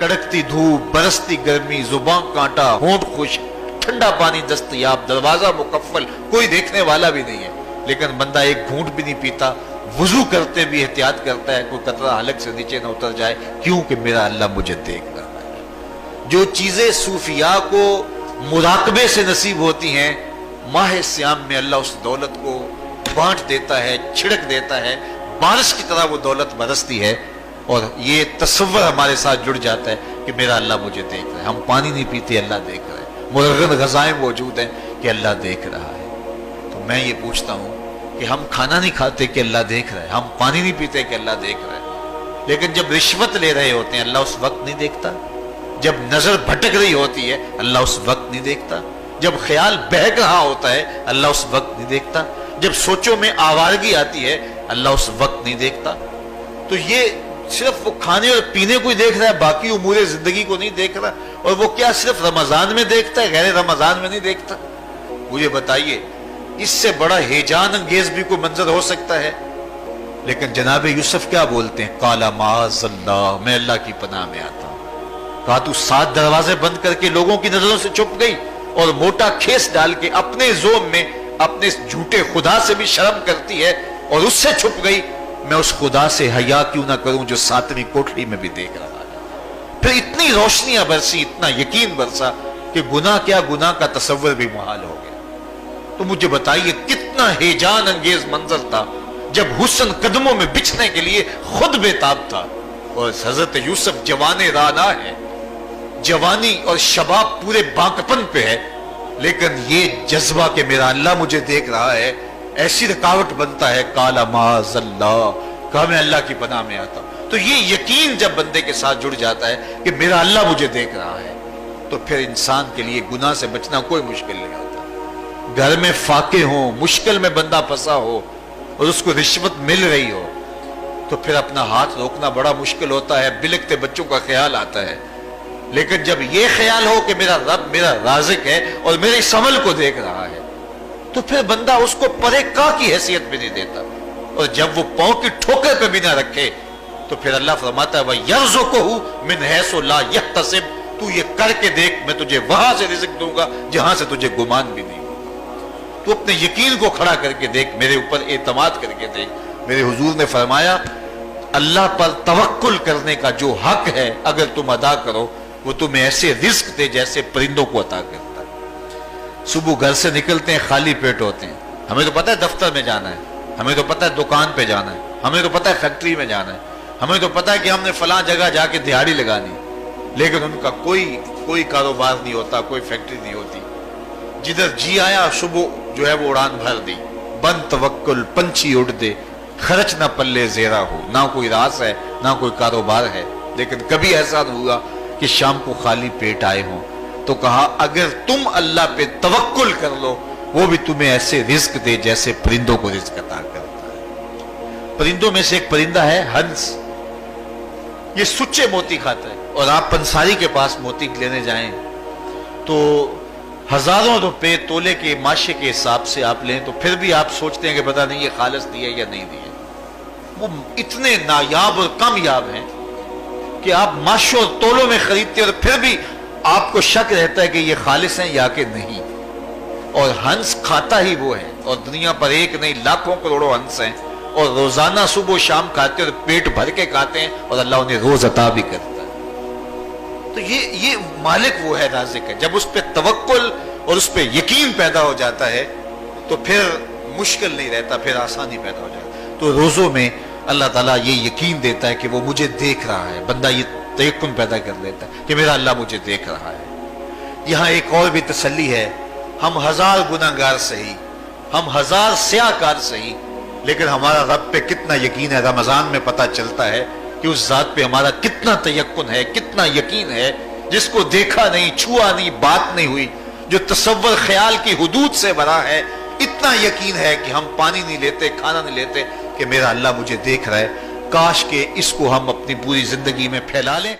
कड़कती धूप, बरसती गर्मी, जुबान कांटा, होंठ खुश्क, ठंडा पानी दस्तयाब, दरवाजा मुकफ्फल, कोई देखने वाला भी नहीं है, लेकिन बंदा एक घूंट भी नहीं पीता, वुजू करते भी एहतियात करता है कोई कतरा हलक से नीचे न उतर जाए, क्योंकि मेरा अल्लाह मुझे देख रहा है। जो चीजें सूफिया को मुराकबे से नसीब होती हैं, माह सियाम में अल्लाह उस दौलत को बांट देता है, छिड़क देता है, बारिश की तरह वो दौलत बरसती है, और ये तसव्वुर हमारे साथ जुड़ जाता है कि मेरा अल्लाह मुझे देख रहा है। हम पानी नहीं पीते, अल्लाह देख रहा है, मुरगन गज़ाएं मौजूद हैं कि अल्लाह देख रहा है। तो मैं ये पूछता हूँ कि हम खाना नहीं खाते कि अल्लाह देख रहा है, हम पानी नहीं पीते कि अल्लाह देख रहा है, लेकिन जब रिश्वत ले रहे होते हैं अल्लाह उस वक्त नहीं देखता, जब नजर भटक रही होती है अल्लाह उस वक्त नहीं देखता, जब ख्याल बहक रहा होता है अल्लाह उस वक्त नहीं देखता, जब सोचों में आवारगी आती है अल्लाह उस वक्त नहीं देखता। तो ये सिर्फ वो खाने और पीने को ही देख रहा है, बाकी उमूरे जिंदगी को नहीं देख रहा। और वो क्या सिर्फ रमजान में देखता है, गैर रमजान में नहीं देखता? मुझे बताइए, इससे बड़ा हेजान अंगेज भी कोई मंजर हो सकता है? लेकिन जनाब यूसुफ क्या बोलते हैं, काला माज़अल्लाह, मैं अल्लाह की पनाह में आता हूं। कहा तू 7 दरवाजे बंद करके लोगों की नजरों से छुप गई और मोटा खेस डाल के अपने जोम में अपने झूठे खुदा से भी शर्म करती है और उससे छुप गई। मैं उस खुदा से हया क्यों ना करूं जो 7वीं कोठरी में भी देख रहा है। फिर इतनी रोशनियां बरसी, इतना यकीन बरसा कि गुनाह क्या, गुनाह का तसव्वुर भी मुहाल हो गया। तो मुझे बताइए कितना हेजान अंगेज मंजर था जब हुस्न कदमों में बिछने के लिए खुद बेताब था। और हजरत यूसुफ जवाने राना है, जवानी और शबाब पूरे बांकपन पे है, लेकिन ये जज्बा कि मेरा अल्लाह मुझे देख रहा है ऐसी रुकावट बनता है। काला माज़अल्लाह, कहा मैं अल्लाह की पनाह में आता हूं। तो ये यकीन जब बंदे के साथ जुड़ जाता है कि मेरा अल्लाह मुझे देख रहा है, तो फिर इंसान के लिए गुनाह से बचना कोई मुश्किल नहीं होता। घर में फाके हो, मुश्किल में बंदा फंसा हो और उसको रिश्वत मिल रही हो, तो फिर अपना हाथ रोकना बड़ा मुश्किल होता है, बिलकते बच्चों का ख्याल आता है। लेकिन जब ये ख्याल हो कि मेरा रब मेरा राज़िक है और मेरे इस अमल को देख रहा है, तो फिर बंदा उसको परे का की हैसियत भी नहीं देता। और जब वो पांव की ठोकर पे भी ना रखे, तो फिर अल्लाह फरमाता है वयर्ज़ुक़हु मिन हैसु ला यहतसिब, तू ये करके देख, मैं तुझे वहां से रिज़्क़ दूंगा जहां से तुझे गुमान भी नहीं होगा। तू अपने यकीन को खड़ा करके देख, मेरे ऊपर एतमाद करके देख। मेरे हुजूर ने फरमाया अल्लाह पर तवक्कुल करने का जो हक है अगर तुम अदा करो, वो तुम्हें ऐसे रिज़्क़ दे जैसे परिंदों को अता करता है। सुबह घर से निकलते हैं, खाली पेट होते हैं, हमें तो पता है दफ्तर में जाना है, हमें तो पता है दुकान पे जाना है, हमें तो पता है फैक्ट्री में जाना है, हमें तो पता है कि हमने फलां जगह जाके दिहाड़ी लगानी, लेकिन उनका कोई कारोबार नहीं होता, कोई फैक्ट्री नहीं होती। जिधर जी आया सुबह जो है वो उड़ान भर दी, बंद तवक्कुल, पंछी उड़ दे, खर्च ना पल्ले जेरा हो, ना कोई रास है ना कोई कारोबार है। लेकिन कभी ऐसा नहीं हुआ कि शाम को खाली पेट आए हों। तो कहा अगर तुम अल्लाह पे तवक्कुल कर लो, वो भी तुम्हें ऐसे रिज़्क़ दे जैसे परिंदों को रिज़्क़ अता करता है। परिंदों में से एक परिंदा है हंस, ये सुच्चे मोती खाता है। और आप पंसारी के पास मोती लेने जाएं तो हजारों रुपए तोले के माशे के हिसाब से आप लें, तो फिर भी आप सोचते हैं कि पता नहीं ये खालिस दिए या नहीं दिए। वो इतने नायाब और कामयाब हैं कि आप माशों और तोलों में खरीदते और फिर भी आपको शक रहता है कि ये खालिस हैं या कि नहीं। और हंस खाता ही वो है, और दुनिया पर एक नहीं लाखों करोड़ों हंस हैं, और रोजाना सुबह शाम खाते और पेट भर के खाते हैं, और अल्लाह उन्हें रोज अता भी करता है। तो ये मालिक वो है, राज़िक है। जब उस पर तवक्कुल और उस पर यकीन पैदा हो जाता है तो फिर मुश्किल नहीं रहता, फिर आसानी पैदा हो जाती है। तो रोजों में अल्लाह ताला ये यकीन देता है कि वो मुझे देख रहा है, बंदा ये तयक्कुन पैदा कर लेता है कि मेरा अल्लाह मुझे देख रहा है। यहाँ एक और भी तसल्ली है, हम 1000 गुनाहगार सही, हम 1000 स्याहकार सही, लेकिन हमारा रब पे कितना यकीन है रमजान में पता चलता है कि उस जात पे हमारा कितना तयक्कुन है, कितना यकीन है, जिसको देखा नहीं, छुआ नहीं, बात नहीं हुई, जो तसव्वुर ख्याल की हुदूद से भरा है। इतना यकीन है कि हम पानी नहीं लेते, खाना नहीं लेते कि मेरा अल्लाह मुझे देख रहा है। काश के इसको हम अपनी पूरी जिंदगी में फैला लें।